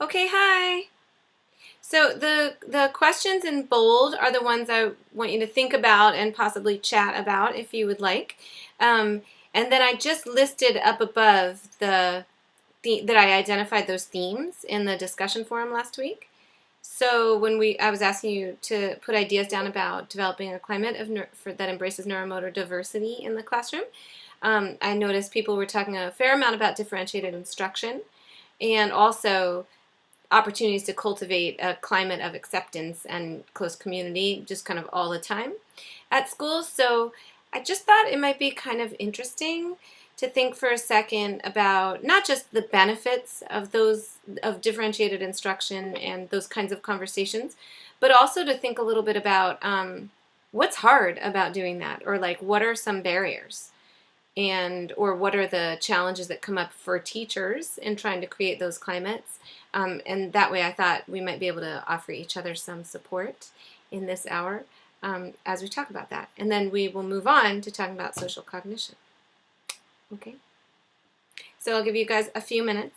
Okay, hi. So the questions in bold are the ones I want you to think about and possibly chat about if you would like. Um, and then I just listed up above that I identified those themes in the discussion forum last week. So I was asking you to put ideas down about developing a climate that embraces neuromotor diversity in the classroom. I noticed people were talking a fair amount about differentiated instruction and also opportunities to cultivate a climate of acceptance and close community just kind of all the time at schools. So I just thought it might be kind of interesting to think for a second about not just the benefits of differentiated instruction and those kinds of conversations, but also to think a little bit about what's hard about doing that, or like what are some barriers, and or what are the challenges that come up for teachers in trying to create those climates. And that way I thought we might be able to offer each other some support in this hour as we talk about that. And then we will move on to talking about social cognition. Okay? So I'll give you guys a few minutes.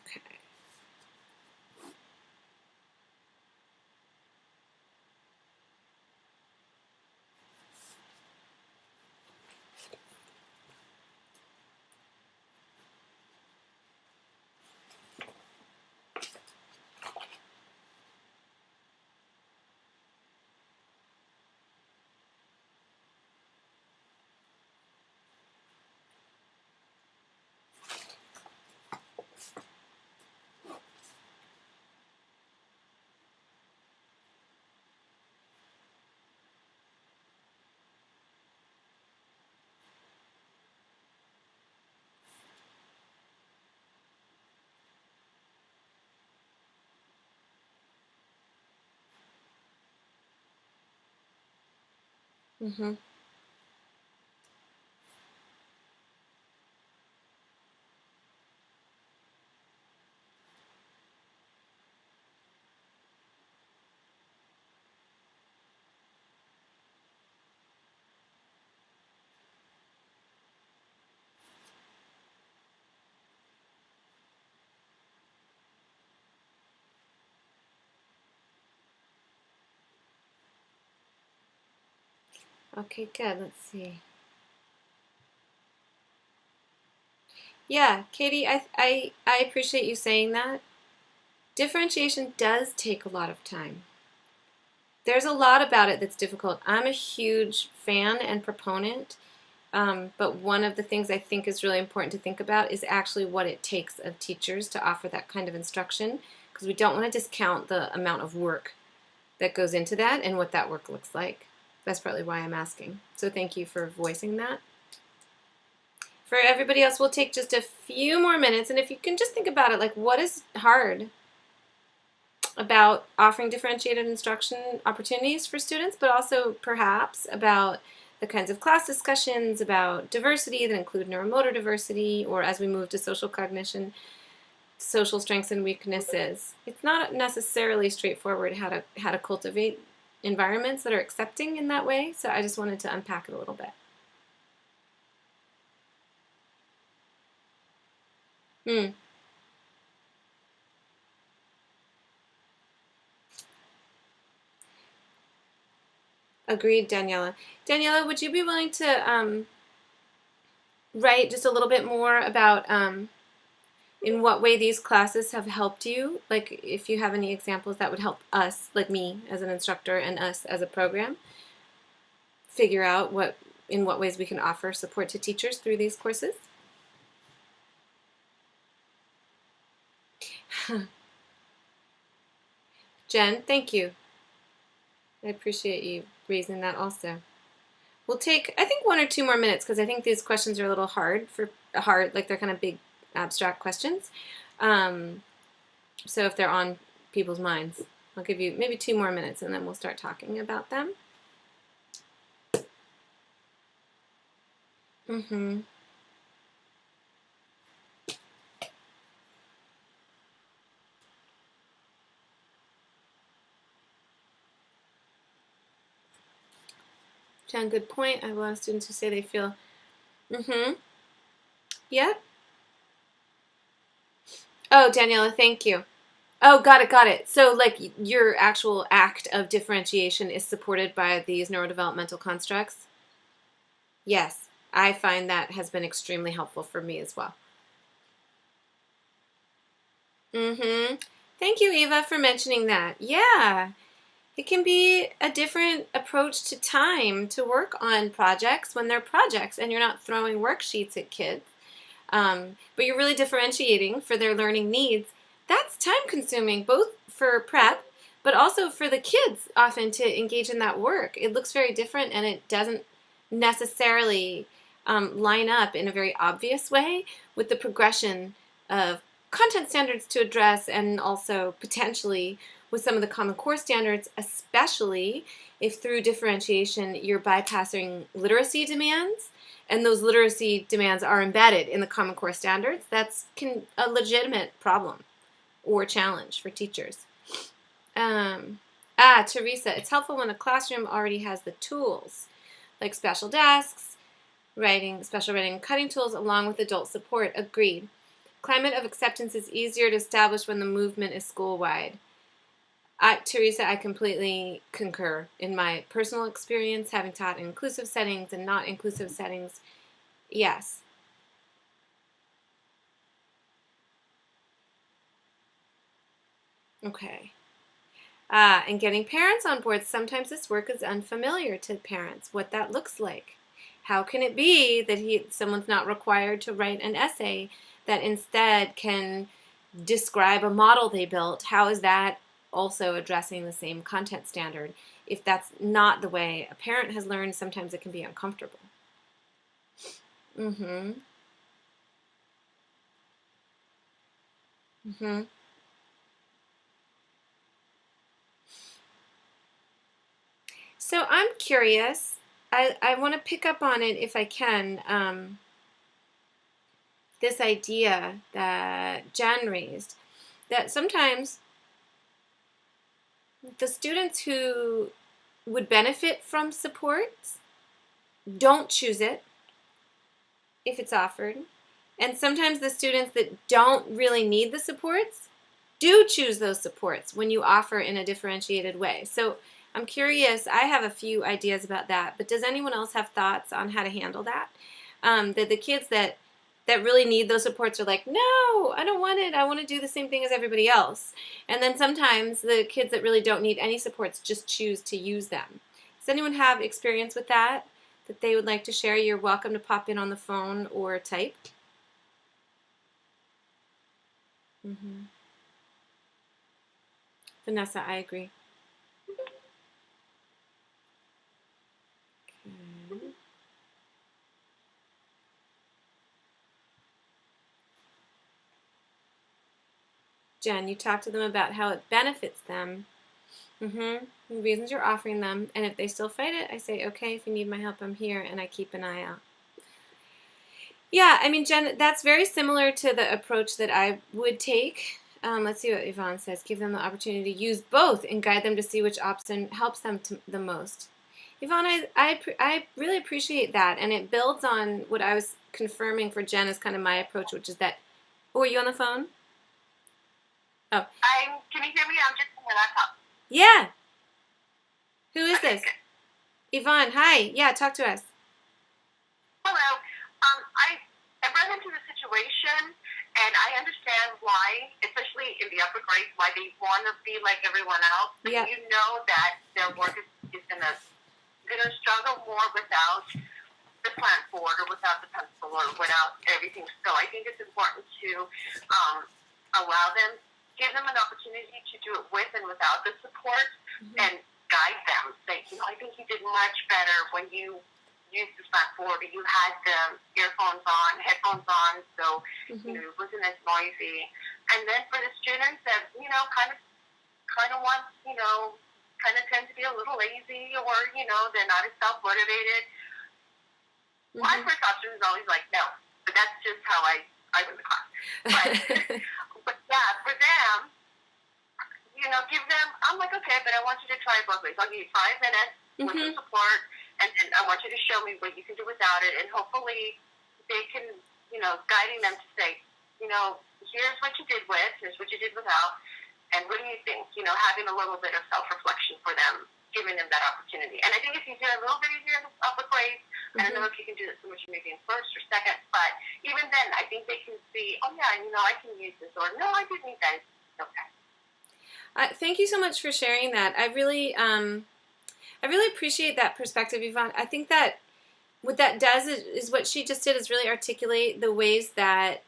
Okay. Mm-hmm. Okay, good. Let's see. Yeah, Katie, I appreciate you saying that. Differentiation does take a lot of time. There's a lot about it that's difficult. I'm a huge fan and proponent, but one of the things I think is really important to think about is actually what it takes of teachers to offer that kind of instruction, because we don't want to discount the amount of work that goes into that and what that work looks like. That's partly why I'm asking. So thank you for voicing that. For everybody else, we'll take just a few more minutes, and if you can just think about it, like what is hard about offering differentiated instruction opportunities for students, but also perhaps about the kinds of class discussions about diversity that include neuromotor diversity, or as we move to social cognition, social strengths and weaknesses. It's not necessarily straightforward how to cultivate environments that are accepting in that way, so I just wanted to unpack it a little bit. Hmm. Agreed, Daniela. Daniela, would you be willing to write just a little bit more about in what way these classes have helped you? Like, if you have any examples that would help us, like me as an instructor and us as a program, figure out in what ways we can offer support to teachers through these courses? Jen, thank you. I appreciate you raising that also. We'll take, I think, 1 or 2 more minutes because I think these questions are a little hard, like they're kind of big, abstract questions. Um, so if they're on people's minds, I'll give you maybe 2 more minutes and then we'll start talking about them. Mm-hmm. Jen, good point. I have a lot of students who say they feel, mm-hmm, yep. Oh, Daniela, thank you. Oh, got it. So, like, your actual act of differentiation is supported by these neurodevelopmental constructs? Yes, I find that has been extremely helpful for me as well. Mm-hmm. Thank you, Eva, for mentioning that. Yeah, it can be a different approach to time to work on projects when they're projects and you're not throwing worksheets at kids. But you're really differentiating for their learning needs. That's time consuming, both for prep, but also for the kids often to engage in that work. It looks very different and it doesn't necessarily line up in a very obvious way with the progression of content standards to address and also potentially with some of the Common Core standards, especially if through differentiation you're bypassing literacy demands and those literacy demands are embedded in the Common Core standards. That's a legitimate problem or challenge for teachers. Teresa, it's helpful when a classroom already has the tools, like special desks, special writing and cutting tools, along with adult support. Agreed. Climate of acceptance is easier to establish when the movement is school-wide. Teresa, I completely concur. In my personal experience, having taught in inclusive settings and not inclusive settings, yes. Okay. And getting parents on board. Sometimes this work is unfamiliar to parents, what that looks like. How can it be that someone's not required to write an essay that instead can describe a model they built? How is that also addressing the same content standard? If that's not the way a parent has learned, sometimes it can be uncomfortable. Mm-hmm. Mm-hmm. So I'm curious. I want to pick up on it if I can. This idea that Jen raised, that sometimes the students who would benefit from support don't choose it if it's offered. And sometimes the students that don't really need the supports do choose those supports when you offer in a differentiated way. So I'm curious, I have a few ideas about that, but does anyone else have thoughts on how to handle that? That the kids that really need those supports are like, no, I don't want it. I want to do the same thing as everybody else. And then sometimes the kids that really don't need any supports just choose to use them. Does anyone have experience with that they would like to share? You're welcome to pop in on the phone or type. Mm-hmm. Vanessa, I agree. Okay. Jen, you talk to them about how it benefits them. Mm-hmm. The reasons you're offering them, and if they still fight it, I say, okay, if you need my help, I'm here, and I keep an eye out. Yeah, I mean, Jen, that's very similar to the approach that I would take. Let's see what Yvonne says. Give them the opportunity to use both and guide them to see which option helps them the most. Yvonne, I really appreciate that, and it builds on what I was confirming for Jen as kind of my approach, which is that. Oh, are you on the phone? Oh. Can you hear me? I'm just on my laptop. Yeah. Who is this? Yvonne, hi. Yeah, talk to us. Hello. I run into the situation, and I understand why, especially in the upper grades, why they want to be like everyone else. But yep. You know that their work is gonna struggle more without the plant board or without the pencil or without everything. So I think it's important to allow them, give them an opportunity to do it with and without the support, and guide them. Say, I think you did much better when you used the plant board or you had the headphones on, so it wasn't as noisy. And then for the students that kind of want, kind of tend to be a little lazy or they're not as self-motivated. My first option is always like no, but that's just how I run the class. But yeah, for them, give them. I'm like, okay, but I want you to try it both ways. I'll give you 5 minutes with the support. and I want you to show me what you can do without it, and hopefully they can, guiding them to say, here's what you did with, here's what you did without, and what do you think? Having a little bit of self-reflection for them, giving them that opportunity. And I think it's easier, a little bit easier in the upper grades. I don't know if you can do this so much maybe in first or second, but even then, I think they can see, oh yeah, I can use this, or no, I didn't need that. It's okay. Thank you so much for sharing that. I really appreciate that perspective, Yvonne. I think that what that does is what she just did is really articulate the ways that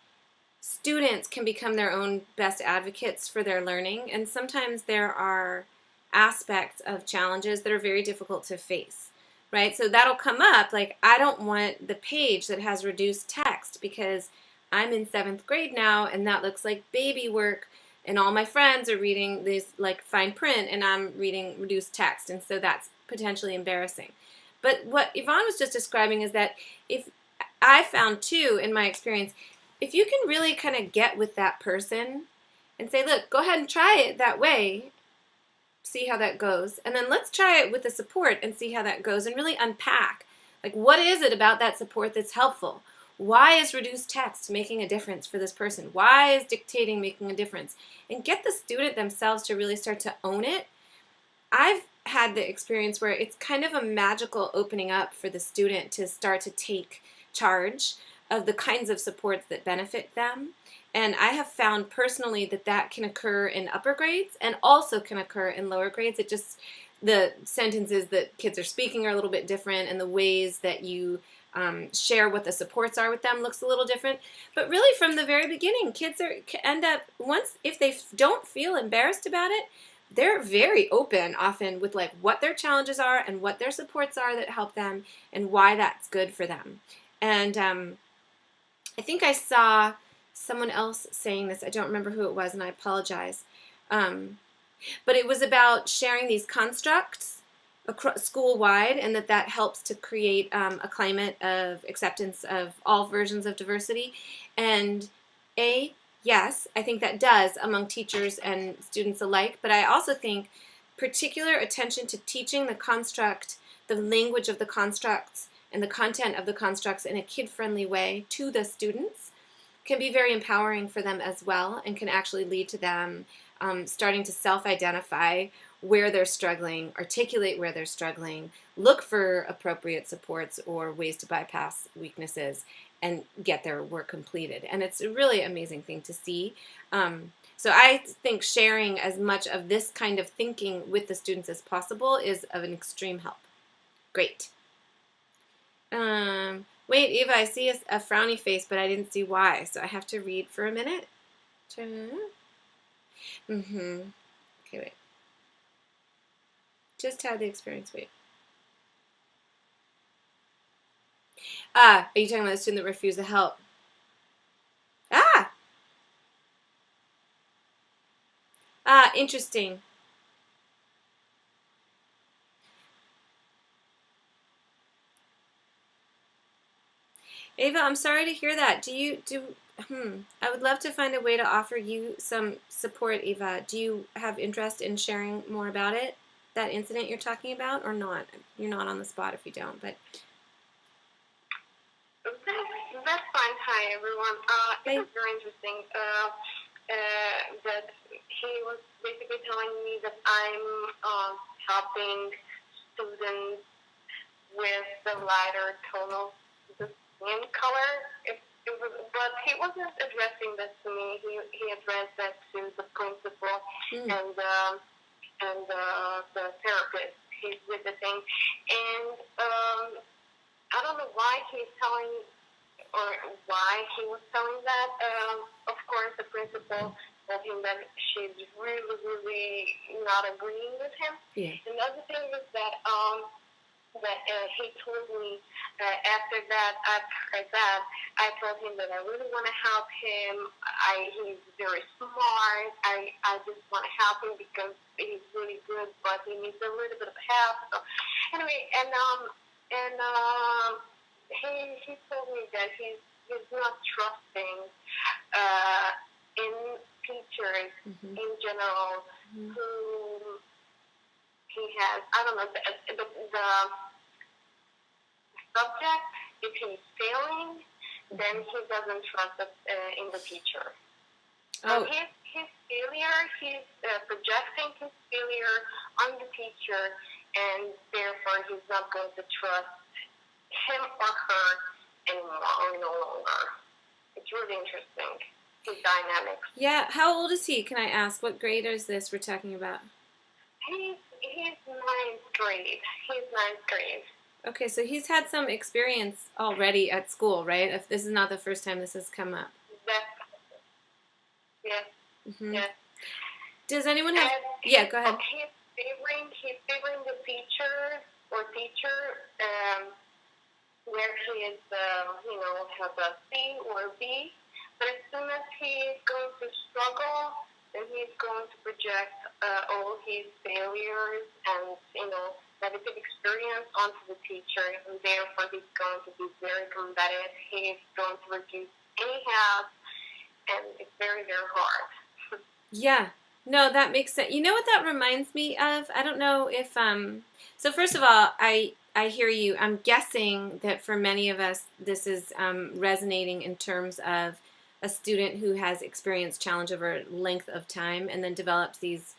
students can become their own best advocates for their learning. And sometimes there are aspects of challenges that are very difficult to face, right? So that'll come up like, I don't want the page that has reduced text because I'm in 7th grade now and that looks like baby work and all my friends are reading these like fine print and I'm reading reduced text, and so that's potentially embarrassing. But what Yvonne was just describing is that if I found too in my experience, if you can really kind of get with that person and say, look, go ahead and try it that way, see how that goes, and then let's try it with the support and see how that goes, and really unpack, like, what is it about that support that's helpful? Why is reduced text making a difference for this person? Why is dictating making a difference? And get the student themselves to really start to own it. I've had the experience where it's kind of a magical opening up for the student to start to take charge of the kinds of supports that benefit them. And I have found personally that that can occur in upper grades and also can occur in lower grades. It just, the sentences that kids are speaking are a little bit different, and the ways that you share what the supports are with them looks a little different. But really from the very beginning, kids end up, once, if they don't feel embarrassed about it, they're very open often with like what their challenges are and what their supports are that help them and why that's good for them. And I think I saw someone else saying this. I don't remember who it was, and I apologize. But it was about sharing these constructs school-wide, and that helps to create a climate of acceptance of all versions of diversity. And yes, I think that does among teachers and students alike, but I also think particular attention to teaching the construct, the language of the constructs, and the content of the constructs in a kid-friendly way to the students can be very empowering for them as well, and can actually lead to them starting to self-identify where they're struggling, articulate where they're struggling, look for appropriate supports or ways to bypass weaknesses, and get their work completed. And it's a really amazing thing to see. So I think sharing as much of this kind of thinking with the students as possible is of an extreme help. Great. Wait, Eva, I see a frowny face, but I didn't see why, so I have to read for a minute. Okay, wait. Just had the experience, wait. Are you talking about the student that refused the help? Interesting. Ava, I'm sorry to hear that. I would love to find a way to offer you some support, Ava. Do you have interest in sharing more about it, that incident you're talking about, or not? You're not on the spot if you don't, but... That's fine. Hi, everyone. It was very interesting that he was basically telling me that I'm helping students with the lighter tone of the skin color. But he wasn't addressing that to me. He addressed that to the principal and the therapist he's visiting. And I don't know why he's telling, or why he was telling that. Of course, the principal told him that she's really, really not agreeing with him. Yeah. Another thing was that he told me after that, after that, I told him that I really want to help him. He's very smart. I just want to help him because he's really good, but he needs a little bit of help. So anyway, he told me that he's not trusting in teachers in general who he has. I don't know subject, if he's failing, then he doesn't trust in the teacher. So Oh, his failure, he's projecting his failure on the teacher, and therefore he's not going to trust him or her anymore or no longer. It's really interesting, his dynamics. yeah. How old is he? Can I ask? What grade is this we're talking about? He's ninth grade. He's ninth grade. Okay, so he's had some experience already at school, right? If this is not the first time this has come up. That's, yes, Mm-hmm. yes. Does anyone have? And Yeah, go ahead. he's favoring the teacher or teacher where he is, has a C or a B. But as soon as he is going to struggle, then he's going to project all his failures and, negative experience onto the teacher, and therefore he's going to be very combative. He's going to reduce any help, and it's very, very hard. Yeah. No, that makes sense. You know what that reminds me of? I don't know if so first of all, I hear you. I'm guessing that for many of us this is resonating in terms of a student who has experienced challenge over a length of time and then develops these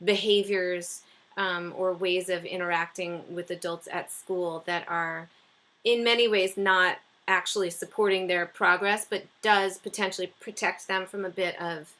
behaviors or ways of interacting with adults at school that are in many ways not actually supporting their progress, but does potentially protect them from a bit of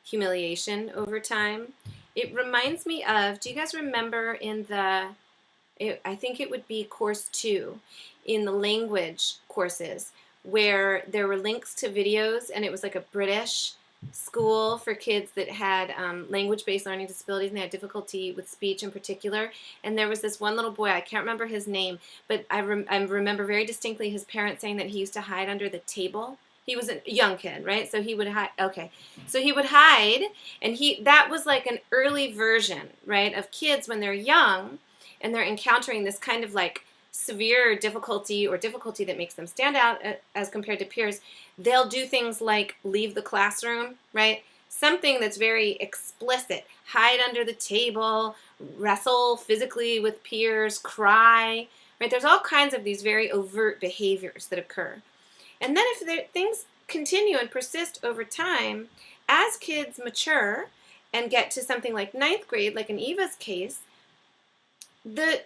humiliation over time. It reminds me of, do you guys remember I think it would be course 2 in the language courses, where there were links to videos, and it was like a British school for kids that had language-based learning disabilities, and they had difficulty with speech in particular. And there was this one little boy, I can't remember his name, but I remember very distinctly his parents saying that he used to hide under the table. He was a young kid, right? So he would hide. Okay, so he would hide, and that was like an early version, right, of kids when they're young and they're encountering this kind of like severe difficulty or difficulty that makes them stand out as compared to peers. They'll do things like leave the classroom, right? Something that's very explicit. Hide under the table, wrestle physically with peers, cry, right? There's all kinds of these very overt behaviors that occur. And then if things continue and persist over time, as kids mature and get to something like ninth grade, like in Eva's case, the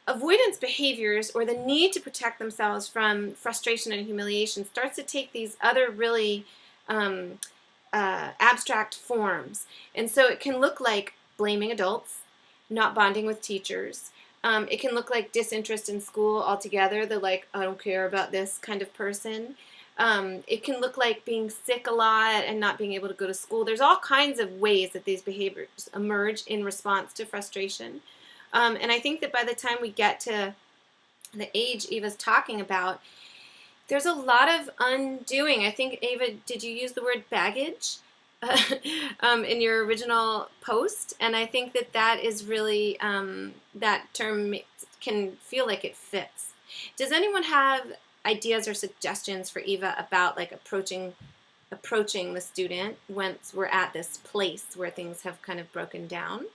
avoidance behaviors or the need to protect themselves from frustration and humiliation starts to take these other really abstract forms. And so it can look like blaming adults, not bonding with teachers. It can look like disinterest in school altogether, the like, I don't care about this kind of person. It can look like being sick a lot and not being able to go to school. There's all kinds of ways that these behaviors emerge in response to frustration. And I think that by the time we get to the age Eva's talking about, there's a lot of undoing. I think, Eva, did you use the word baggage in your original post? And I think that is really, that term can feel like it fits. Does anyone have ideas or suggestions for Eva about like approaching the student once we're at this place where things have kind of broken down?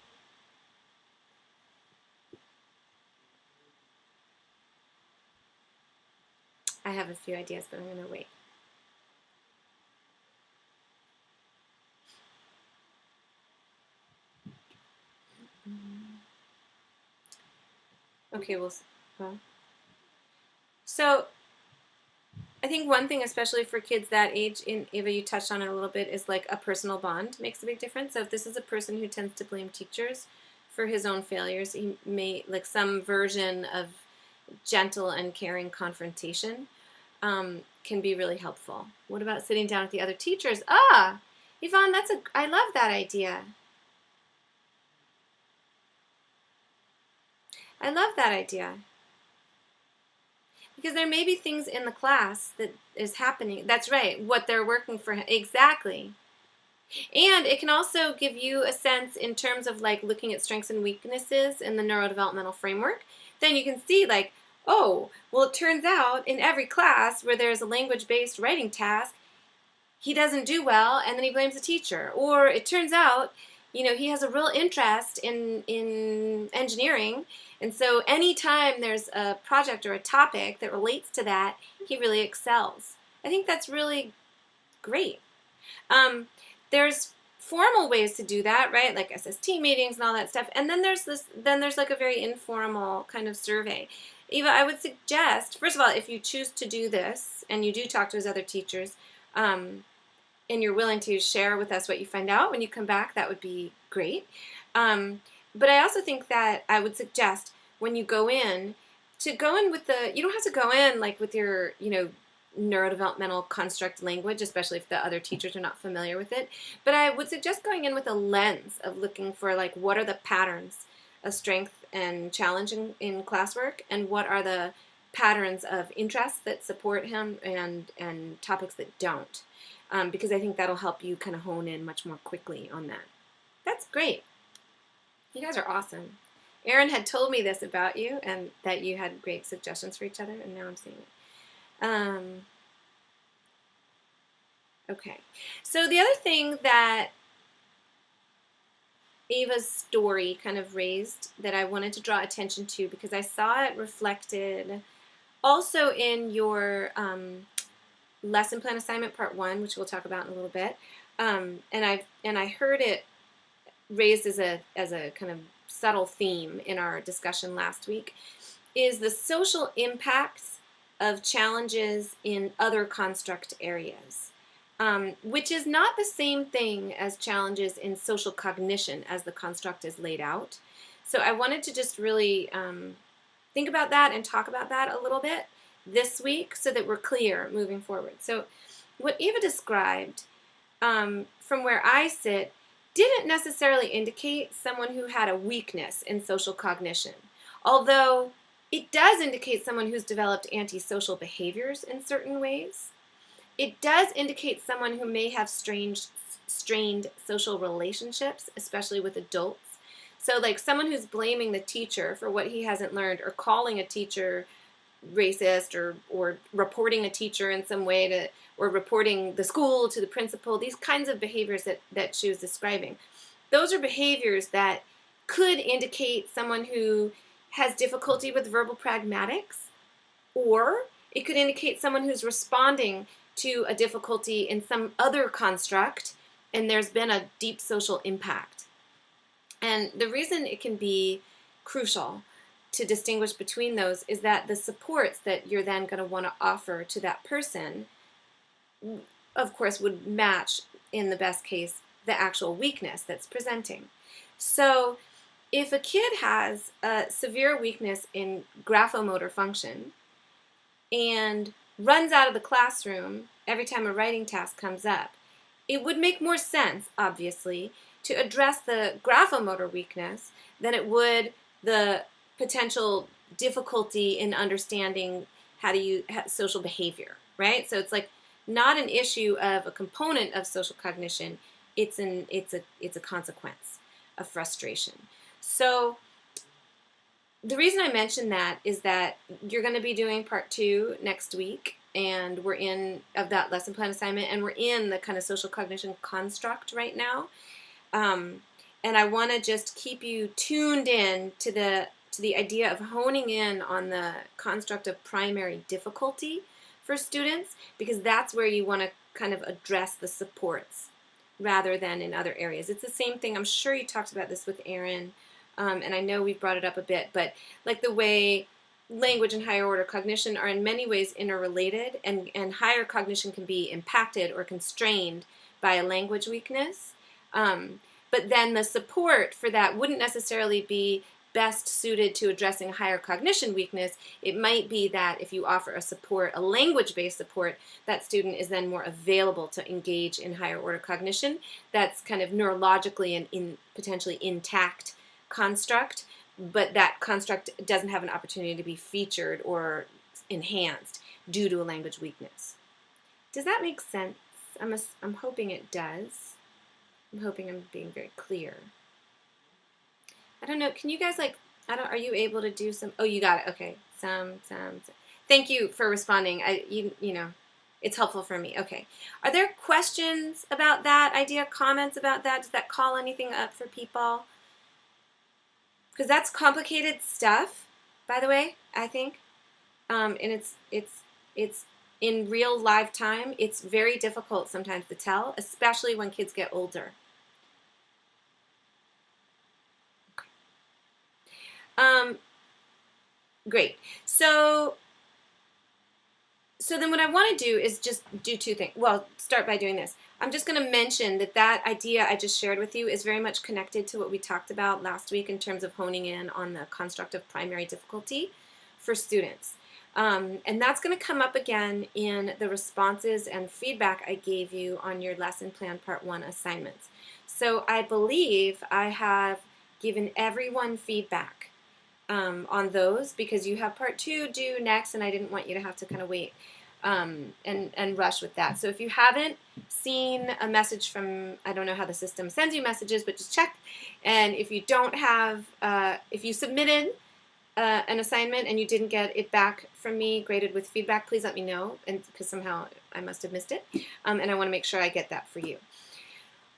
I have a few ideas, but I'm going to wait. Okay, well, so I think one thing, especially for kids that age, in Eva, you touched on it a little bit, is like a personal bond makes a big difference. So if this is a person who tends to blame teachers for his own failures, he may, like some version of gentle and caring confrontation can be really helpful. What about sitting down with the other teachers? Ah, Yvonne, I love that idea. I love that idea. Because there may be things in the class that is happening. That's right, what they're working for. Exactly. And it can also give you a sense in terms of like looking at strengths and weaknesses in the neurodevelopmental framework. Then you can see like, oh, well, it turns out in every class where there's a language-based writing task, he doesn't do well, and then he blames the teacher. Or it turns out he has a real interest in engineering, and so anytime there's a project or a topic that relates to that, he really excels. I think that's really great. Um, there's formal ways to do that, right? Like SST meetings and all that stuff. And then there's like a very informal kind of survey. Eva, I would suggest, first of all, if you choose to do this and you do talk to his other teachers, um, and you're willing to share with us what you find out when you come back, that would be great. But I also think that I would suggest when you go in, to go in with you don't have to go in like with your, neurodevelopmental construct language, especially if the other teachers are not familiar with it. But I would suggest going in with a lens of looking for like what are the patterns of strength and challenge in classwork, and what are the patterns of interest that support him, and topics that don't. Because I think that'll help you kind of hone in much more quickly on that. That's great. You guys are awesome. Erin had told me this about you, and that you had great suggestions for each other, and now I'm seeing it. Okay. So the other thing that Ava's story kind of raised that I wanted to draw attention to, because I saw it reflected also in your lesson plan assignment part 1, which we'll talk about in a little bit, and I heard it raised as a kind of subtle theme in our discussion last week, is the social impacts of challenges in other construct areas, which is not the same thing as challenges in social cognition as the construct is laid out. So I wanted to just really think about that and talk about that a little bit this week so that we're clear moving forward. So what Eva described, from where I sit, didn't necessarily indicate someone who had a weakness in social cognition, although it does indicate someone who's developed antisocial behaviors in certain ways. It does indicate someone who may have strained social relationships, especially with adults. So like someone who's blaming the teacher for what he hasn't learned, or calling a teacher racist, or reporting a teacher in some way to, or reporting the school to the principal, these kinds of behaviors that she was describing. Those are behaviors that could indicate someone who has difficulty with verbal pragmatics, or it could indicate someone who's responding to a difficulty in some other construct, and there's been a deep social impact. And the reason it can be crucial to distinguish between those is that the supports that you're then going to want to offer to that person, of course, would match, in the best case, the actual weakness that's presenting. So if a kid has a severe weakness in graphomotor function and runs out of the classroom every time a writing task comes up, it would make more sense, obviously, to address the graphomotor weakness than it would the potential difficulty in understanding how to use social behavior, right? So it's like not an issue of a component of social cognition, it's a consequence of frustration. So the reason I mention that is that you're going to be doing part 2 next week, and we're in of that lesson plan assignment, and we're in the kind of social cognition construct right now. And I want to just keep you tuned in to the idea of honing in on the construct of primary difficulty for students, because that's where you want to kind of address the supports rather than in other areas. It's the same thing. I'm sure you talked about this with Erin, and I know we've brought it up a bit, but like the way language and higher order cognition are in many ways interrelated, and higher cognition can be impacted or constrained by a language weakness. But then the support for that wouldn't necessarily be best suited to addressing higher cognition weakness. It might be that if you offer a support, a language-based support, that student is then more available to engage in higher order cognition. That's kind of neurologically and in potentially intact construct, but that construct doesn't have an opportunity to be featured or enhanced due to a language weakness. Does that make sense? I'm hoping it does. I'm hoping I'm being very clear. I don't know. Can you guys are you able to do some? Oh, you got it. Okay. Some. Thank you for responding. You know, It's helpful for me. Okay. Are there questions about that idea, comments about that? Does that call anything up for people? Because that's complicated stuff, by the way, I think. And it's in real live time, it's very difficult sometimes to tell, especially when kids get older. Um, Great. So then what I want to do is just do two things. Well, start by doing this. I'm just going to mention that that idea I just shared with you is very much connected to what we talked about last week in terms of honing in on the construct of primary difficulty for students. And that's going to come up again in the responses and feedback I gave you on your lesson plan part 1 assignments. So I believe I have given everyone feedback on those because you have part 2 due next, and I didn't want you to have to kind of wait and rush with that. So if you haven't seen a message from, I don't know how the system sends you messages, but just check. And if you don't have, if you submitted an assignment and you didn't get it back from me graded with feedback, please let me know, and because somehow I must have missed it, and I want to make sure I get that for you.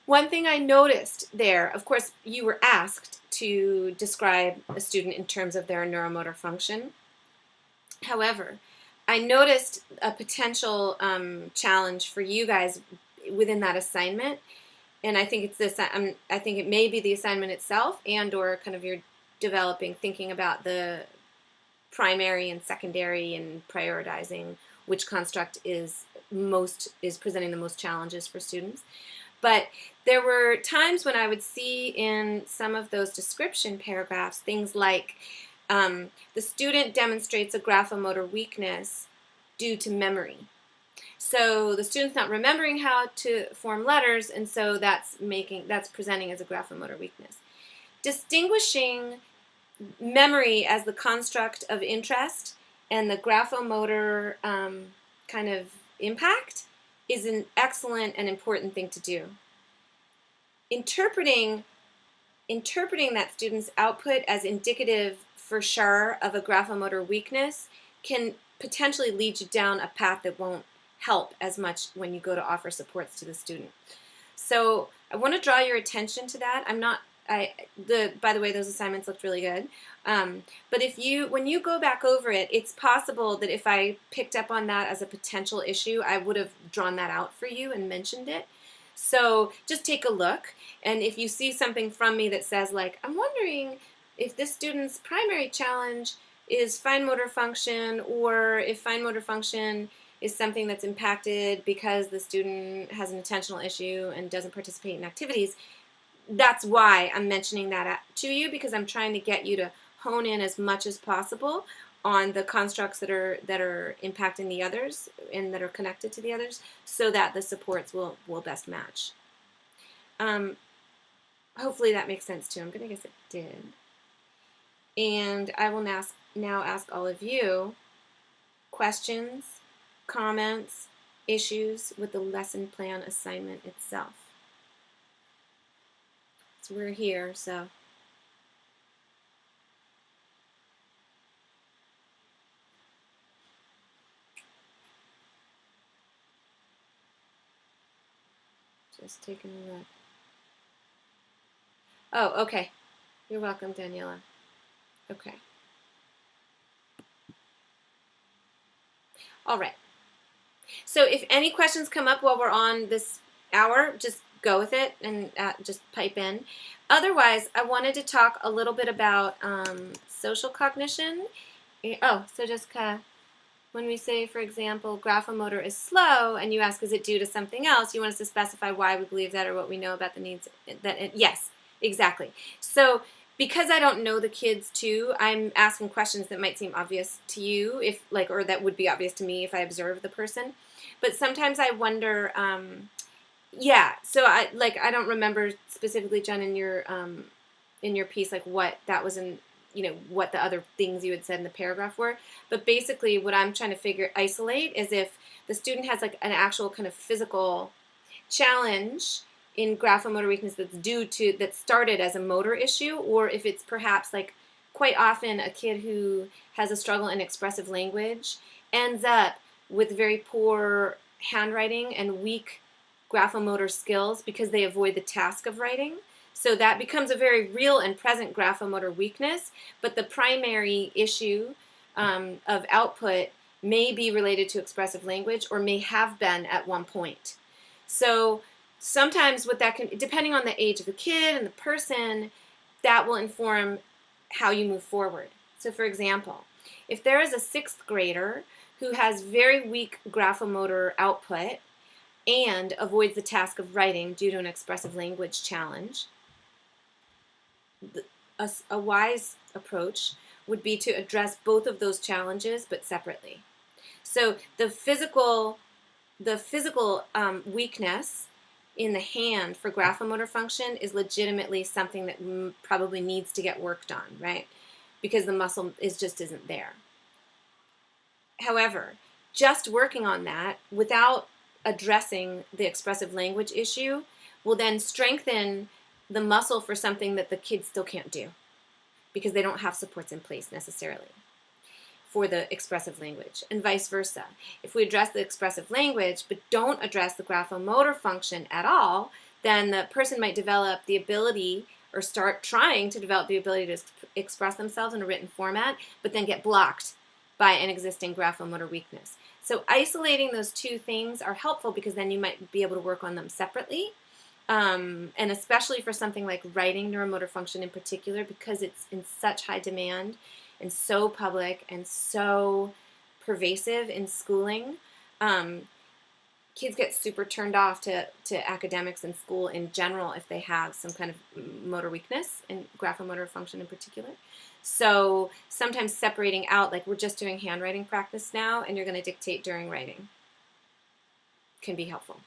One thing I noticed there, of course, you were asked to describe a student in terms of their neuromotor function. However, I noticed a potential challenge for you guys within that assignment, and I think it's this. I think it may be the assignment itself, and/or kind of you're developing, thinking about the primary and secondary and prioritizing which construct is presenting the most challenges for students. But there were times when I would see in some of those description paragraphs things like the student demonstrates a graphomotor weakness due to memory. So the student's not remembering how to form letters, and so that's presenting as a graphomotor weakness. Distinguishing memory as the construct of interest and the graphomotor kind of impact is an excellent and important thing to do. Interpreting that student's output as indicative for sure of a graphomotor weakness can potentially lead you down a path that won't help as much when you go to offer supports to the student. So I want to draw your attention to that. By the way, those assignments looked really good. But when you go back over it, it's possible that if I picked up on that as a potential issue, I would have drawn that out for you and mentioned it. So just take a look, and if you see something from me that says, like, I'm wondering if this student's primary challenge is fine motor function, or if fine motor function is something that's impacted because the student has an attentional issue and doesn't participate in activities, that's why I'm mentioning that to you, because I'm trying to get you to hone in as much as possible on the constructs that are impacting the others and that are connected to the others, so that the supports will best match. Hopefully that makes sense too. I'm going to guess it did. And I will now ask all of you questions, comments, issues with the lesson plan assignment itself. So we're here, so. Just taking a look. Oh, okay. You're welcome, Daniela. Okay. All right. So if any questions come up while we're on this hour, just go with it and just pipe in. Otherwise, I wanted to talk a little bit about social cognition. Oh, so Jessica, when we say, for example, graphomotor is slow, and you ask, is it due to something else? You want us to specify why we believe that or what we know about the needs. Yes, exactly. So because I don't know the kids too, I'm asking questions that might seem obvious to you, or that would be obvious to me if I observe the person. But sometimes I wonder. Yeah. So I don't remember specifically, Jen, in your piece, like what that was in. What the other things you had said in the paragraph were. But basically what I'm trying to isolate is if the student has like an actual kind of physical challenge in graphomotor weakness that started as a motor issue, or if it's perhaps like quite often a kid who has a struggle in expressive language ends up with very poor handwriting and weak graphomotor skills because they avoid the task of writing. So that becomes a very real and present graphomotor weakness, but the primary issue of output may be related to expressive language or may have been at one point. So sometimes what that can, depending on the age of the kid and the person, that will inform how you move forward. So for example, if there is a 6th grader who has very weak graphomotor output and avoids the task of writing due to an expressive language challenge, a wise approach would be to address both of those challenges but separately. So the physical weakness in the hand for graphomotor function is legitimately something that probably needs to get worked on, right? Because the muscle just isn't there. However, just working on that without addressing the expressive language issue will then strengthen the muscle for something that the kids still can't do because they don't have supports in place necessarily for the expressive language, and vice versa. If we address the expressive language but don't address the graphomotor function at all, then the person might develop the ability or start trying to develop the ability to express themselves in a written format, but then get blocked by an existing graphomotor weakness. So isolating those two things are helpful because then you might be able to work on them separately. And especially for something like writing neuromotor function in particular, because it's in such high demand and so public and so pervasive in schooling. Kids get super turned off to academics and school in general if they have some kind of motor weakness and graphomotor function in particular. So sometimes separating out, like we're just doing handwriting practice now and you're going to dictate during writing, can be helpful.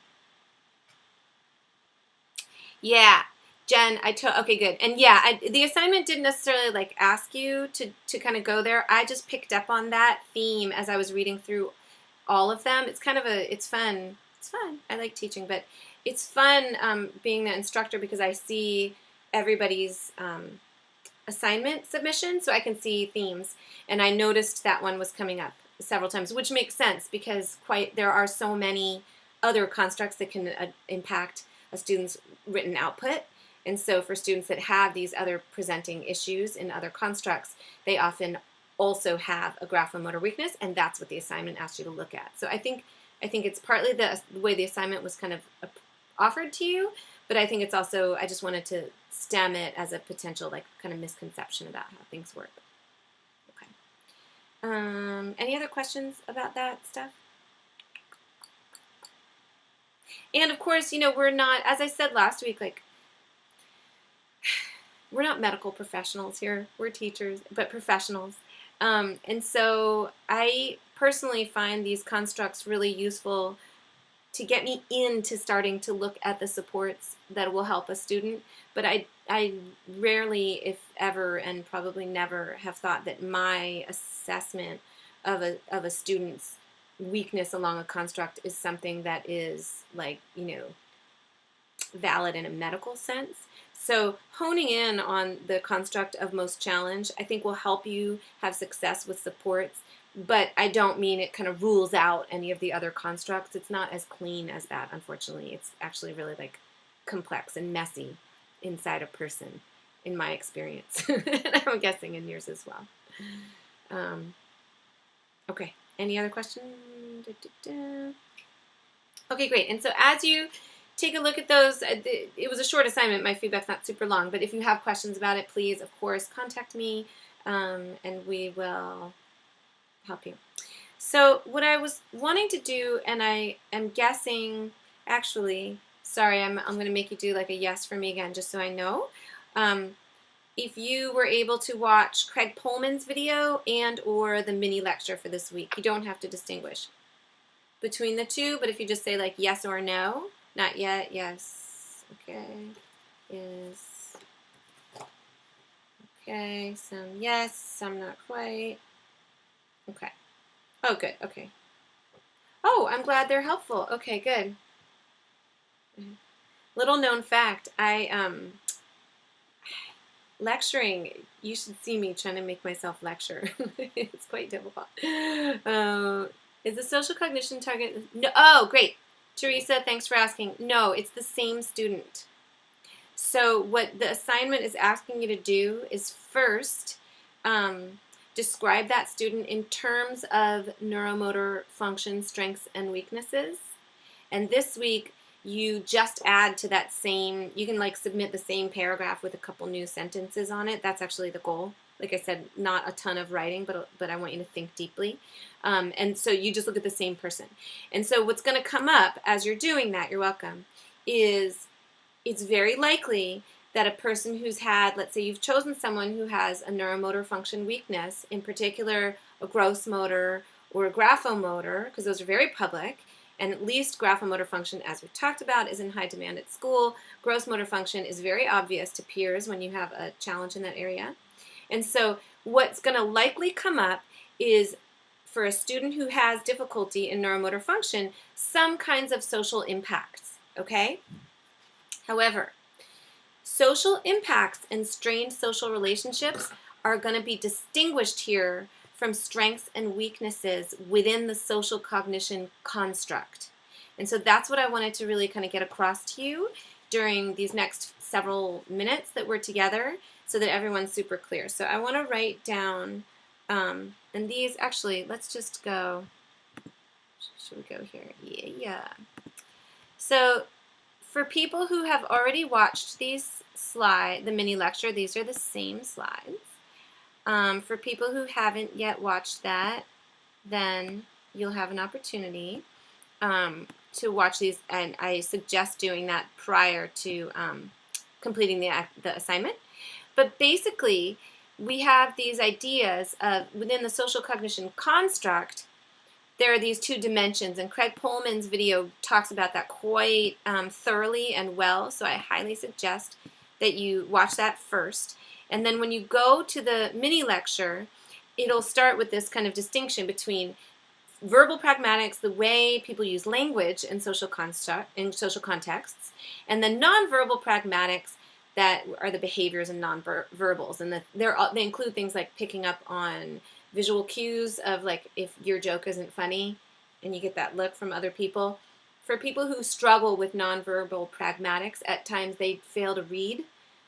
Yeah, Jen, okay, good. And yeah, the assignment didn't necessarily like ask you to kind of go there. I just picked up on that theme as I was reading through all of them. It's kind of it's fun. It's fun. I like teaching, but it's fun being the instructor because I see everybody's assignment submission, so I can see themes. And I noticed that one was coming up several times, which makes sense because there are so many other constructs that can impact a student's written output. And so for students that have these other presenting issues in other constructs, they often also have a graphomotor weakness, and that's what the assignment asked you to look at. So I think it's partly the way the assignment was kind of offered to you, but I think it's also, I just wanted to stem it as a potential like kind of misconception about how things work. Okay. Any other questions about that stuff? And of course, we're not, as I said last week, like, we're not medical professionals here. We're teachers, but professionals. And so I personally find these constructs really useful to get me into starting to look at the supports that will help a student. But I rarely, if ever, and probably never have thought that my assessment of a student's weakness along a construct is something that is like, valid in a medical sense. So honing in on the construct of most challenge, I think will help you have success with supports, but I don't mean it kind of rules out any of the other constructs. It's not as clean as that, unfortunately. It's actually really like complex and messy inside a person, in my experience. And I'm guessing in yours as well. Okay, any other questions? Okay, great. And so as you take a look at those, it was a short assignment. My feedback's not super long, but if you have questions about it, please, of course, contact me, and we will help you. So what I was wanting to do, and I am guessing, actually, sorry, I'm going to make you do like a yes for me again, just so I know. If you were able to watch Craig Pullman's video and or the mini lecture for this week, you don't have to distinguish between the two, but if you just say like yes or no, not yet, yes, okay, yes, okay, some yes, some not quite, okay, oh good, okay, oh, I'm glad they're helpful, okay, good. Little known fact, lecturing, you should see me trying to make myself lecture. It's quite difficult. Is the social cognition target? No. Oh, great. Teresa, thanks for asking. No, it's the same student. So what the assignment is asking you to do is first describe that student in terms of neuromotor function, strengths, and weaknesses. And this week, you just add to that same, you can like submit the same paragraph with a couple new sentences on it. That's actually the goal. Like I said, not a ton of writing, but I want you to think deeply. And so you just look at the same person. And so what's going to come up as you're doing that, you're welcome, is it's very likely that a person who's had, let's say you've chosen someone who has a neuromotor function weakness, in particular a gross motor or a graphomotor, because those are very public, and at least graphomotor function, as we've talked about, is in high demand at school. Gross motor function is very obvious to peers when you have a challenge in that area. And so what's going to likely come up is, for a student who has difficulty in neuromotor function, some kinds of social impacts, okay? However, social impacts and strained social relationships are going to be distinguished here from strengths and weaknesses within the social cognition construct. And so that's what I wanted to really kind of get across to you during these next several minutes that we're together, so that everyone's super clear. So I want to write down, and these, actually, let's just go, should we go here? Yeah. So for people who have already watched these slides, the mini lecture, these are the same slides. For people who haven't yet watched that, then you'll have an opportunity to watch these, and I suggest doing that prior to completing the assignment. But basically, we have these ideas of, within the social cognition construct, there are these two dimensions, and Craig Pullman's video talks about that quite thoroughly and well, so I highly suggest that you watch that first. And then when you go to the mini lecture, it'll start with this kind of distinction between verbal pragmatics, the way people use language in social contexts, and the nonverbal pragmatics, that are the behaviors and nonverbals. And they include things like picking up on visual cues of, like, if your joke isn't funny and you get that look from other people. For people who struggle with nonverbal pragmatics, at times they fail to read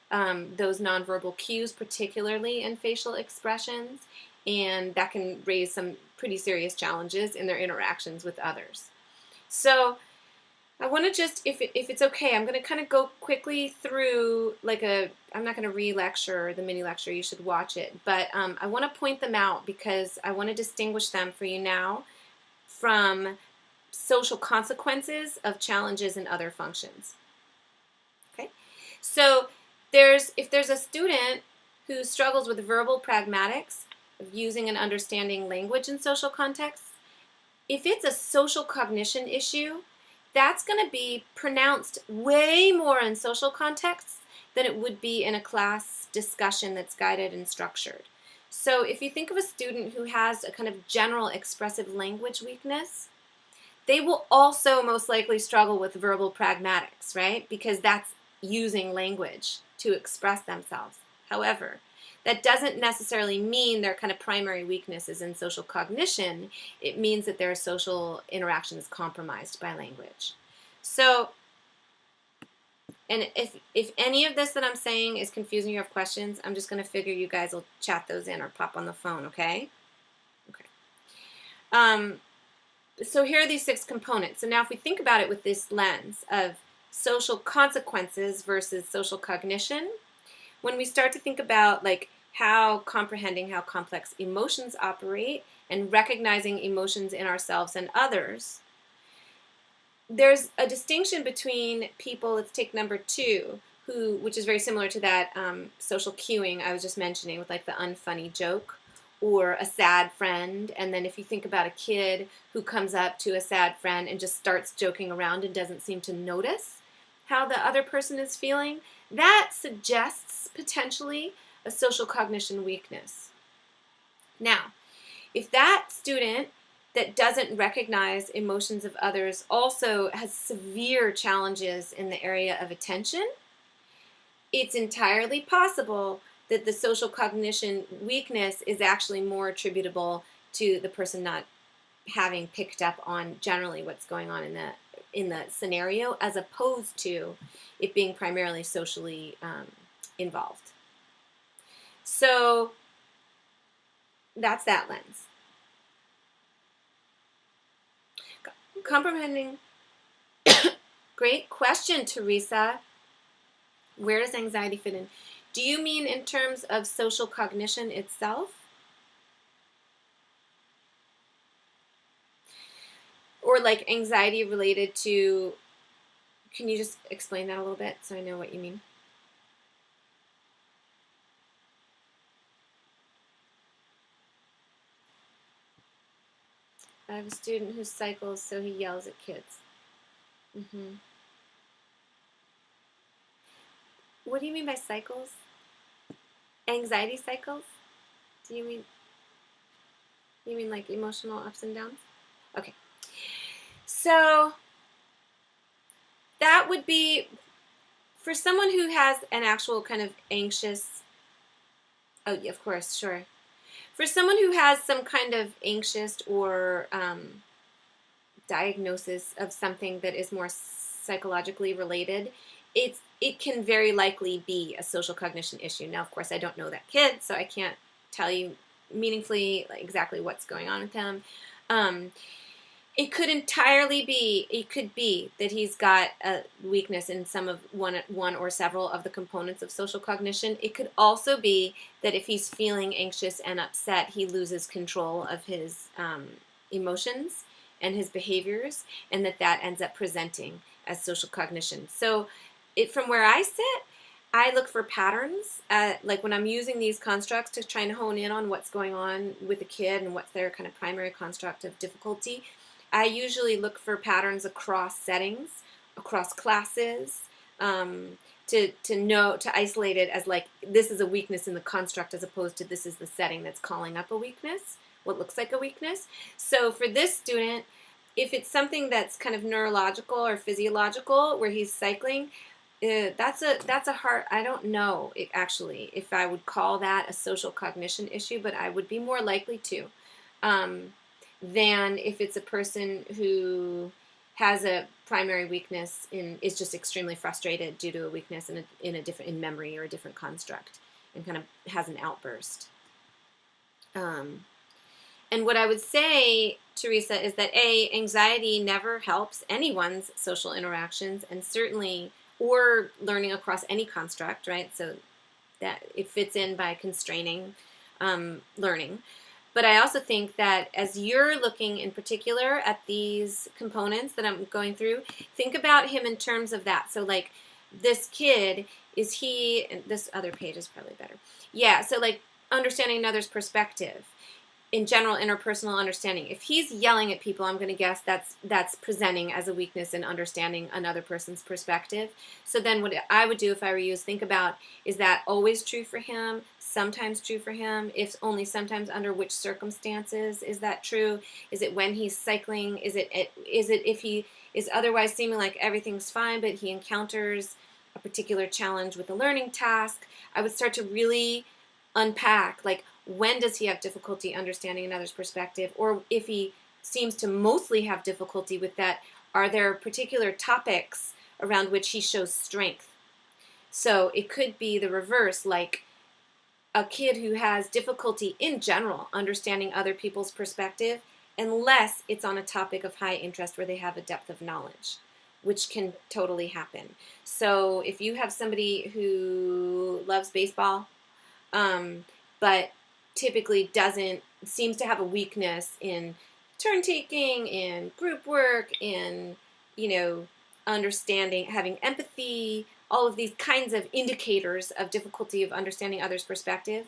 those nonverbal cues, particularly in facial expressions, and that can raise some pretty serious challenges in their interactions with others. So I want to just, if it's okay, I'm going to kind of go quickly through, I'm not going to re-lecture the mini lecture, you should watch it, but I want to point them out because I want to distinguish them for you now from social consequences of challenges in other functions. Okay? So if there's a student who struggles with verbal pragmatics, of using and understanding language in social contexts, if it's a social cognition issue, that's going to be pronounced way more in social contexts than it would be in a class discussion that's guided and structured. So if you think of a student who has a kind of general expressive language weakness, they will also most likely struggle with verbal pragmatics, right? Because that's using language to express themselves. However, that doesn't necessarily mean their kind of primary weakness is in social cognition. It means that their social interaction is compromised by language. So, and if any of this that I'm saying is confusing, you have questions, I'm just going to figure you guys will chat those in or pop on the phone, okay? Okay. So here are these 6 components. So now if we think about it with this lens of social consequences versus social cognition, when we start to think about how comprehending how complex emotions operate and recognizing emotions in ourselves and others, there's a distinction between people. Let's take number 2, which is very similar to that social cueing I was just mentioning with the unfunny joke or a sad friend. And then if you think about a kid who comes up to a sad friend and just starts joking around and doesn't seem to notice how the other person is feeling, that suggests potentially a social cognition weakness. Now, if that student that doesn't recognize emotions of others also has severe challenges in the area of attention, it's entirely possible that the social cognition weakness is actually more attributable to the person not having picked up on generally what's going on in the scenario, as opposed to it being primarily socially involved. So that's that lens. Comprehending. Great question, Teresa. Where does anxiety fit in? Do you mean in terms of social cognition itself? Or like anxiety related to, can you just explain that a little bit so I know what you mean? I have a student who cycles, so he yells at kids. Mm-hmm. What do you mean by cycles? Anxiety cycles? Do you mean like emotional ups and downs? Okay. So that would be for someone who has an actual kind of anxious, oh, yeah, of course, sure. For someone who has some kind of anxious or diagnosis of something that is more psychologically related, it can very likely be a social cognition issue. Now, of course, I don't know that kid, so I can't tell you meaningfully exactly what's going on with him. It could entirely be, it could be that he's got a weakness in some of one or several of the components of social cognition. It could also be that if he's feeling anxious and upset, he loses control of his emotions and his behaviors, and that ends up presenting as social cognition. So from where I sit, I look for patterns, like when I'm using these constructs to try and hone in on what's going on with a kid and what's their kind of primary construct of difficulty. I usually look for patterns across settings, across classes, to isolate it as like this is a weakness in the construct as opposed to this is the setting that's calling up a weakness, what looks like a weakness. So for this student, if it's something that's kind of neurological or physiological where he's cycling, that's a hard, I don't know actually if I would call that a social cognition issue, but I would be more likely to. Than if it's a person who has a primary weakness is just extremely frustrated due to a weakness in memory or a different construct and kind of has an outburst. And what I would say, Teresa, is that anxiety never helps anyone's social interactions, and certainly or learning across any construct, right? So that it fits in by constraining learning. But I also think that as you're looking in particular at these components that I'm going through, think about him in terms of that. So like this kid, is he, and this other page is probably better. Yeah, so like understanding another's perspective. In general, interpersonal understanding. If he's yelling at people, I'm going to guess that's presenting as a weakness in understanding another person's perspective. So then what I would do if I were you is think about, is that always true for him? Sometimes true for him? If only sometimes, under which circumstances is that true? Is it when he's cycling? Is it if he is otherwise seeming like everything's fine, but he encounters a particular challenge with a learning task? I would start to really unpack, like, when does he have difficulty understanding another's perspective? Or if he seems to mostly have difficulty with that, are there particular topics around which he shows strength? So it could be the reverse, like a kid who has difficulty in general understanding other people's perspective, unless it's on a topic of high interest where they have a depth of knowledge, which can totally happen. So if you have somebody who loves baseball, but typically seems to have a weakness in turn taking, in group work, in, understanding, having empathy, all of these kinds of indicators of difficulty of understanding others' perspective.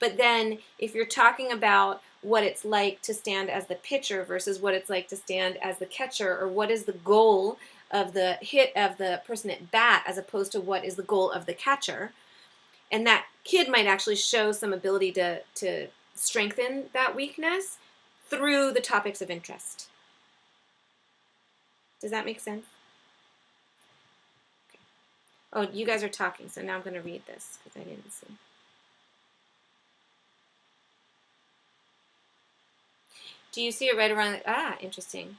But then if you're talking about what it's like to stand as the pitcher versus what it's like to stand as the catcher, or what is the goal of the hit of the person at bat as opposed to what is the goal of the catcher, and that kid might actually show some ability to strengthen that weakness through the topics of interest. Does that make sense? Okay. Oh, you guys are talking, so now I'm going to read this because I didn't see. Do you see it right around? Interesting.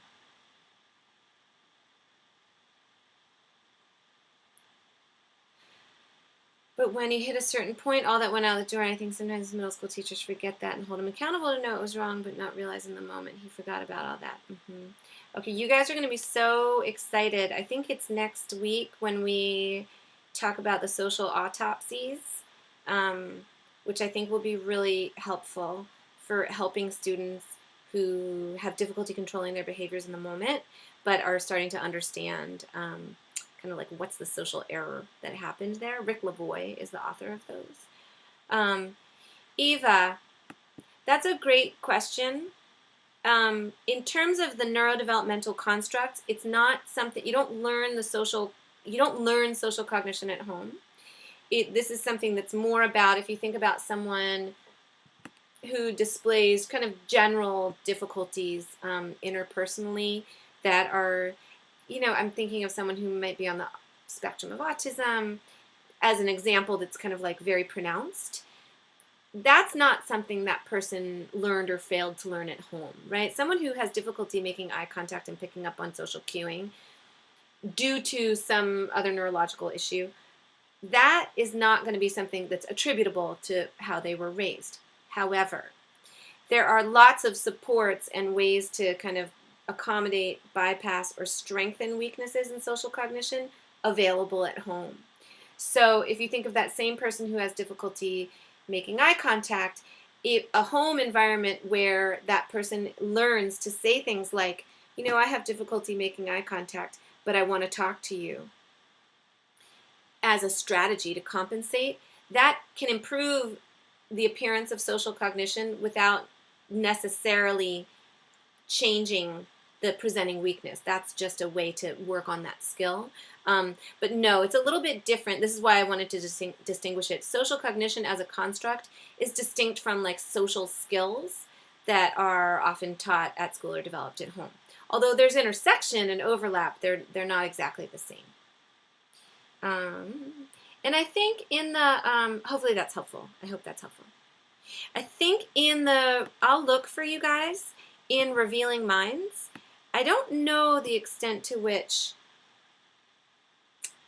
But when he hit a certain point, all that went out the door. I think sometimes middle school teachers forget that and hold him accountable to know it was wrong, but not realize in the moment he forgot about all that. Okay, you guys are going to be so excited. I think it's next week when we talk about the social autopsies, which I think will be really helpful for helping students who have difficulty controlling their behaviors in the moment, but are starting to understand kind of like what's the social error that happened there. Rick Lavoie is the author of those. Eva, that's a great question. In terms of the neurodevelopmental constructs, it's not something you don't learn social cognition at home. This is something that's more about if you think about someone who displays kind of general difficulties interpersonally that are, I'm thinking of someone who might be on the spectrum of autism as an example that's kind of like very pronounced. That's not something that person learned or failed to learn at home, right? Someone who has difficulty making eye contact and picking up on social cueing due to some other neurological issue, that is not going to be something that's attributable to how they were raised. However, there are lots of supports and ways to kind of accommodate, bypass, or strengthen weaknesses in social cognition available at home. So if you think of that same person who has difficulty making eye contact, a home environment where that person learns to say things like, I have difficulty making eye contact, but I want to talk to you, as a strategy to compensate, that can improve the appearance of social cognition without necessarily changing the presenting weakness. That's just a way to work on that skill. But no, it's a little bit different. This is why I wanted to distinguish it. Social cognition as a construct is distinct from like social skills that are often taught at school or developed at home. Although there's intersection and overlap, they're not exactly the same. And I think in the, hopefully that's helpful. I hope that's helpful. I think I'll look for you guys in Revealing Minds. I don't know the extent to which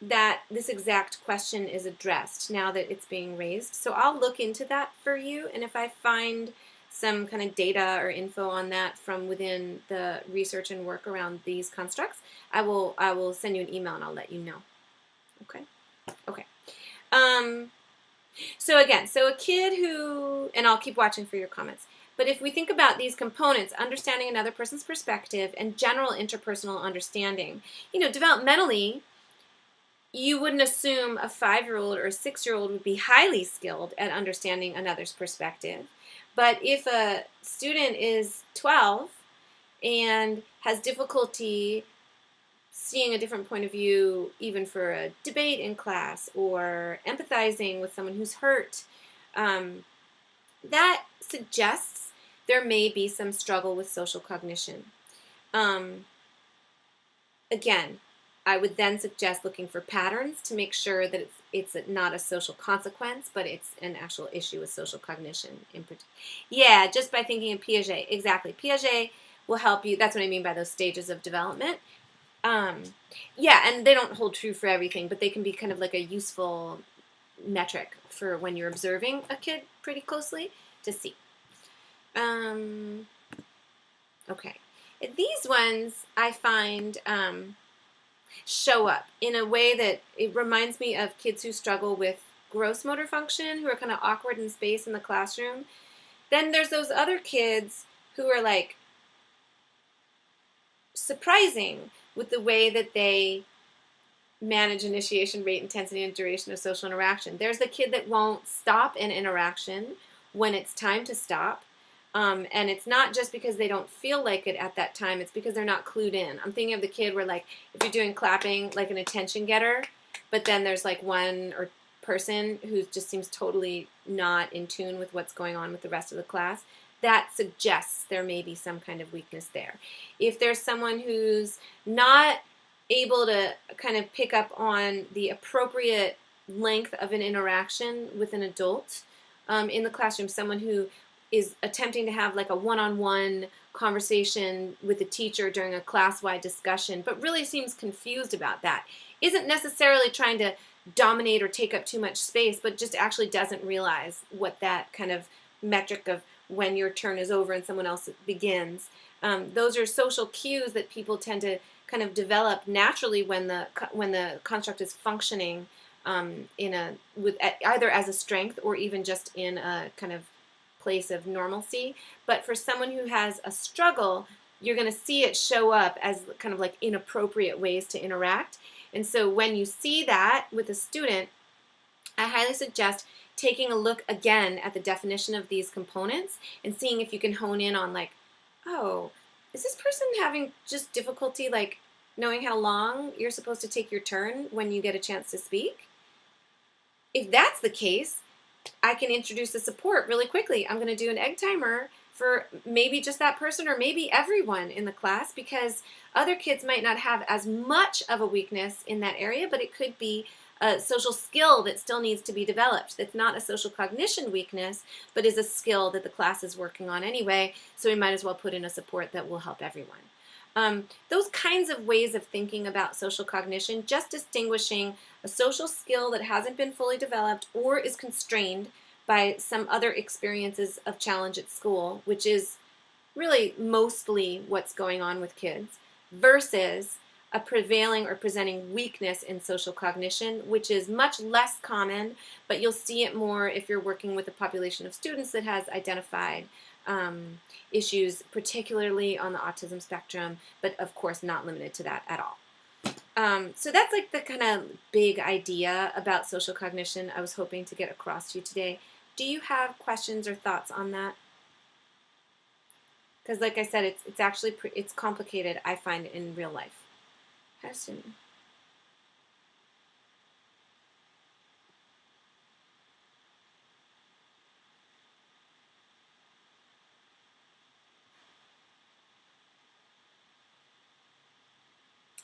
that this exact question is addressed now that it's being raised. So I'll look into that for you, and if I find some kind of data or info on that from within the research and work around these constructs, I will send you an email and I'll let you know. Okay. So again, a kid who, and I'll keep watching for your comments, but if we think about these components, understanding another person's perspective and general interpersonal understanding, developmentally, you wouldn't assume a 5-year-old or a 6-year-old would be highly skilled at understanding another's perspective. But if a student is 12 and has difficulty seeing a different point of view, even for a debate in class, or empathizing with someone who's hurt, that suggests there may be some struggle with social cognition. Again, I would then suggest looking for patterns to make sure that it's not a social consequence, but it's an actual issue with social cognition. Yeah, just by thinking of Piaget. Exactly. Piaget will help you. That's what I mean by those stages of development. Yeah, and they don't hold true for everything, but they can be kind of like a useful metric for when you're observing a kid pretty closely to see. Okay. These ones I find show up in a way that it reminds me of kids who struggle with gross motor function, who are kind of awkward in space in the classroom. Then there's those other kids who are like surprising with the way that they manage initiation rate, intensity, and duration of social interaction. There's the kid that won't stop an interaction when it's time to stop. And it's not just because they don't feel like it at that time, it's because they're not clued in. I'm thinking of the kid where, like, if you're doing clapping, like an attention getter, but then there's like one or person who just seems totally not in tune with what's going on with the rest of the class, that suggests there may be some kind of weakness there. If there's someone who's not able to kind of pick up on the appropriate length of an interaction with an adult in the classroom, someone who is attempting to have like a one-on-one conversation with the teacher during a class-wide discussion, but really seems confused about that, isn't necessarily trying to dominate or take up too much space, but just actually doesn't realize what that kind of metric of when your turn is over and someone else begins. Those are social cues that people tend to kind of develop naturally when the construct is functioning in a with either as a strength or even just in a kind of place of normalcy. But for someone who has a struggle, you're going to see it show up as kind of like inappropriate ways to interact. And so when you see that with a student, I highly suggest taking a look again at the definition of these components and seeing if you can hone in on like, oh, is this person having just difficulty like knowing how long you're supposed to take your turn when you get a chance to speak? If that's the case, I can introduce the support really quickly. I'm going to do an egg timer for maybe just that person or maybe everyone in the class, because other kids might not have as much of a weakness in that area, but it could be a social skill that still needs to be developed. That's not a social cognition weakness, but is a skill that the class is working on anyway, so we might as well put in a support that will help everyone. Those kinds of ways of thinking about social cognition, just distinguishing a social skill that hasn't been fully developed or is constrained by some other experiences of challenge at school, which is really mostly what's going on with kids, versus a prevailing or presenting weakness in social cognition, which is much less common, but you'll see it more if you're working with a population of students that has identified issues, particularly on the autism spectrum, but of course not limited to that at all. So that's like the kind of big idea about social cognition I was hoping to get across to you today. Do you have questions or thoughts on that? Because like I said, it's actually it's complicated, I find, in real life. Question.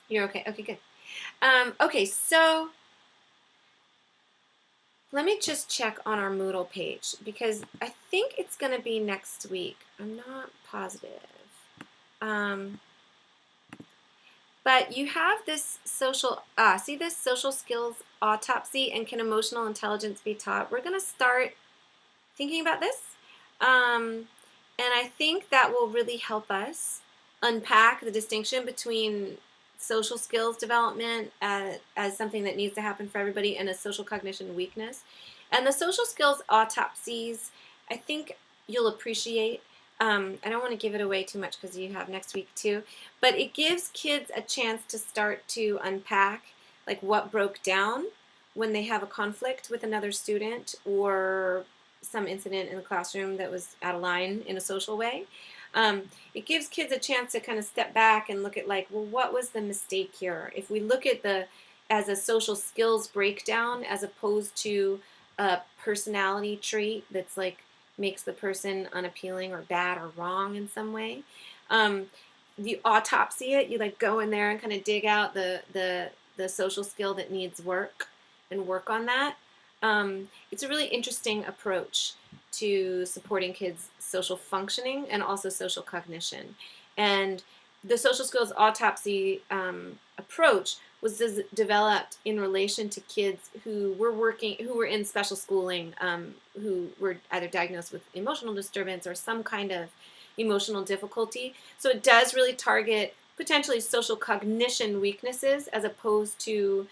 You're okay. Okay, good. Okay, so let me just check on our Moodle page because I think it's going to be next week. I'm not positive. But you have this social, see this social skills autopsy and can emotional intelligence be taught? We're going to start thinking about this. And I think that will really help us unpack the distinction between social skills development as something that needs to happen for everybody and a social cognition weakness. And the social skills autopsies, I think you'll appreciate. I don't want to give it away too much because you have next week too, but it gives kids a chance to start to unpack like what broke down when they have a conflict with another student or some incident in the classroom that was out of line in a social way. It gives kids a chance to kind of step back and look at like, well, what was the mistake here? If we look at as a social skills breakdown as opposed to a personality trait that's like makes the person unappealing or bad or wrong in some way, you autopsy it. You like go in there and kind of dig out the social skill that needs work and work on that. It's a really interesting approach to supporting kids' social functioning and also social cognition. And the social skills autopsy approach was developed in relation to kids who were in special schooling, who were either diagnosed with emotional disturbance or some kind of emotional difficulty. So it does really target potentially social cognition weaknesses as opposed to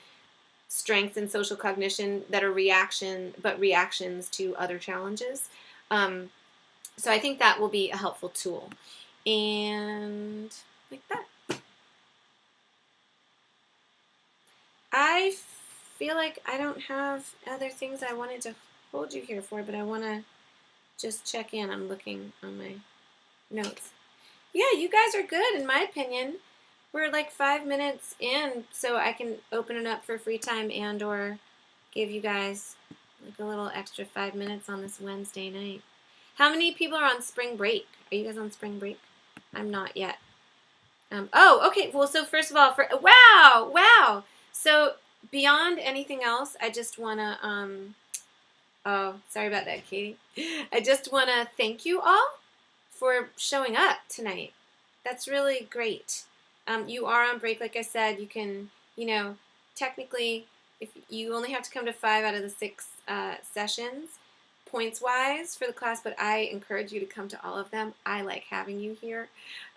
strengths in social cognition that are reactions to other challenges. So I think that will be a helpful tool. And like that. I feel like I don't have other things I wanted to hold you here for, but I want to just check in. I'm looking on my notes. Yeah, you guys are good in my opinion. We're like 5 minutes in, so I can open it up for free time and or give you guys like a little extra 5 minutes on this Wednesday night. How many people are on spring break? Are you guys on spring break? I'm not yet. Oh, okay. Well, so first of all, wow. So beyond anything else, I just want to Oh, sorry about that, Katie. I just want to thank you all for showing up tonight. That's really great. You are on break, like I said. You can, technically, if you only have to come to 5 out of the 6 sessions, points wise for the class, but I encourage you to come to all of them. I like having you here,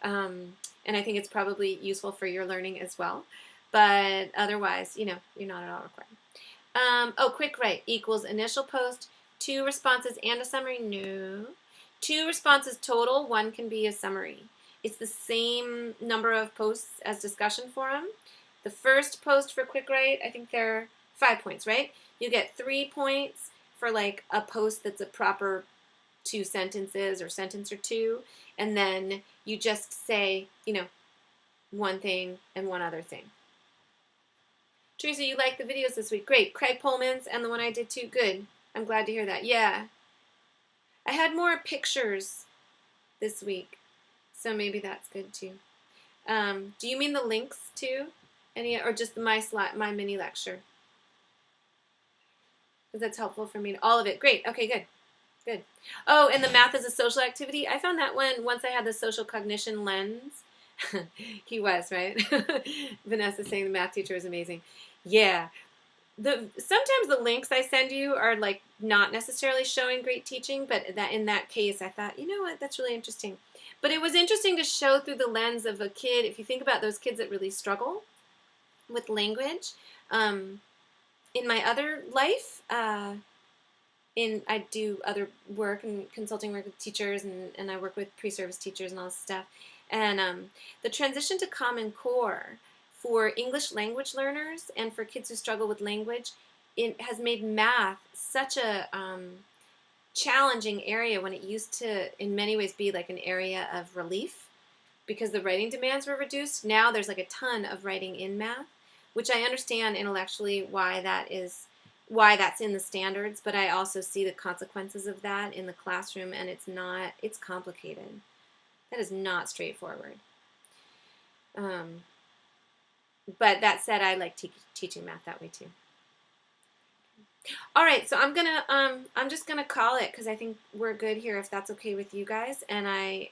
and I think it's probably useful for your learning as well. But otherwise, you're not at all required. Quick write equals initial post, 2 responses and a summary. No. 2 responses total, 1 can be a summary. It's the same number of posts as discussion forum. The first post for quick write, I think they're 5 points, right? You get 3 points for like a post that's a proper 2 sentences or sentence or 2, and then you just say, one thing and one other thing. Teresa, you liked the videos this week. Great. Craig Pullman's and the one I did too. Good. I'm glad to hear that. Yeah. I had more pictures this week, so maybe that's good too. Do you mean the links too? Or just my mini lecture? Because that's helpful for me. All of it. Great. Okay, good. Good. Oh, and the math is a social activity. I found that one once I had the social cognition lens. He was, right? Vanessa saying the math teacher was amazing. Yeah. Sometimes the links I send you are like not necessarily showing great teaching, but that in that case I thought, you know what, that's really interesting. But it was interesting to show through the lens of a kid. If you think about those kids that really struggle with language, in my other life, I do other work and consulting work with teachers, and I work with pre-service teachers and all this stuff. And the transition to Common Core for English language learners and for kids who struggle with language, it has made math such a challenging area when it used to, in many ways, be like an area of relief because the writing demands were reduced. Now there's like a ton of writing in math, which I understand intellectually why that's in the standards, but I also see the consequences of that in the classroom, and it's complicated. That is not straightforward. But that said, I like teaching math that way too. All right, so I'm just gonna call it because I think we're good here if that's okay with you guys, and I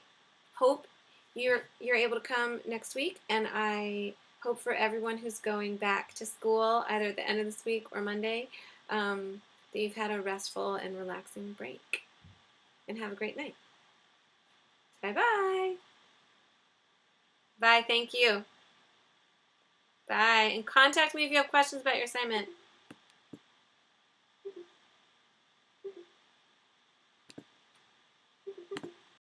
hope you're able to come next week, and I hope for everyone who's going back to school either at the end of this week or Monday that you've had a restful and relaxing break, and have a great night. Bye-bye. Bye, thank you. Bye, and contact me if you have questions about your assignment.